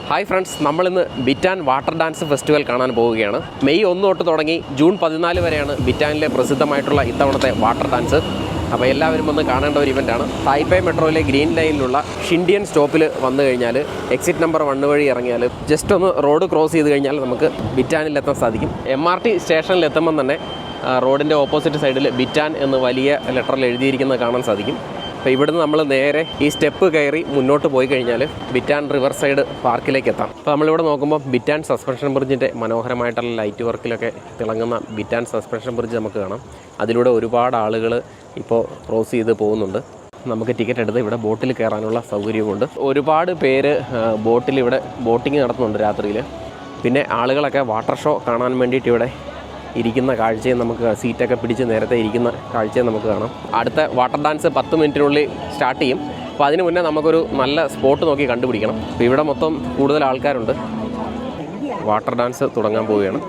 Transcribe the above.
Hi friends, നമ്മളിന്ന് ബിറ്റാൻ water dance festival കാണാൻ പോവുകയാണ്. മെയ് 1 തൊട്ട് തുടങ്ങി ജൂൺ 14 വരെയാണ് ബിറ്റാനിലെ പ്രസിദ്ധമായിട്ടുള്ള ഇത്തവണത്തെ വാട്ടർ ഡാൻസ്. അപ്പോൾ എല്ലാവരും ഒന്ന് കാണേണ്ട ഒരു ഇവൻ്റാണ്. തായ്പേ മെട്രോയിലെ ഗ്രീൻ ലൈനിലുള്ള ഷിൻഡിയൻ സ്റ്റോപ്പിൽ വന്നു കഴിഞ്ഞാൽ എക്സിറ്റ് നമ്പർ 1 വഴി ഇറങ്ങിയാൽ ജസ്റ്റ് ഒന്ന് റോഡ് ക്രോസ് ചെയ്ത് കഴിഞ്ഞാൽ നമുക്ക് ബിറ്റാനിലെത്താൻ സാധിക്കും. MRT സ്റ്റേഷനിലെത്തുമ്പം തന്നെ റോഡിൻ്റെ ഓപ്പോസിറ്റ് സൈഡിൽ ബിറ്റാൻ എന്ന് വലിയ ലെറ്ററിൽ എഴുതിയിരിക്കുന്നത് കാണാൻ സാധിക്കും. അപ്പോൾ ഇവിടുന്ന് നമ്മൾ നേരെ ഈ സ്റ്റെപ്പ് കയറി മുന്നോട്ട് പോയി കഴിഞ്ഞാൽ ബിറ്റാൻ റിവർ സൈഡ് പാർക്കിലേക്ക് എത്താം. അപ്പോൾ നമ്മളിവിടെ നോക്കുമ്പോൾ ബിറ്റാൻ സസ്പെൻഷൻ ബ്രിഡ്ജിൻ്റെ മനോഹരമായിട്ടുള്ള ലൈറ്റ് വർക്കിലൊക്കെ തിളങ്ങുന്ന ബിറ്റാൻ സസ്പെൻഷൻ ബ്രിഡ്ജ് നമുക്ക് കാണാം. അതിലൂടെ ഒരുപാട് ആളുകൾ ഇപ്പോൾ ക്രോസ് ചെയ്ത് പോകുന്നുണ്ട്. നമുക്ക് ടിക്കറ്റ് എടുത്ത് ഇവിടെ ബോട്ടിൽ കയറാനുള്ള സൗകര്യമുണ്ട്. ഒരുപാട് പേര് ഇവിടെ ബോട്ടിങ് നടത്തുന്നുണ്ട് രാത്രിയിൽ. പിന്നെ ആളുകളൊക്കെ വാട്ടർ ഷോ കാണാൻ വേണ്ടിയിട്ട് ഇവിടെ ഇരിക്കുന്ന കാഴ്ചയും നമുക്ക് സീറ്റൊക്കെ പിടിച്ച് നേരത്തെ ഇരിക്കുന്ന കാഴ്ചയും നമുക്ക് കാണാം. അടുത്ത വാട്ടർ ഡാൻസ് 10 മിനിറ്റിനുള്ളിൽ സ്റ്റാർട്ട് ചെയ്യും. അപ്പോൾ അതിന് മുന്നേ നമുക്കൊരു നല്ല സ്പോട്ട് നോക്കി കണ്ടുപിടിക്കണം. അപ്പോൾ ഇവിടെ മൊത്തം കൂടുതൽ ആൾക്കാരുണ്ട്. വാട്ടർ ഡാൻസ് തുടങ്ങാൻ പോവുകയാണ്.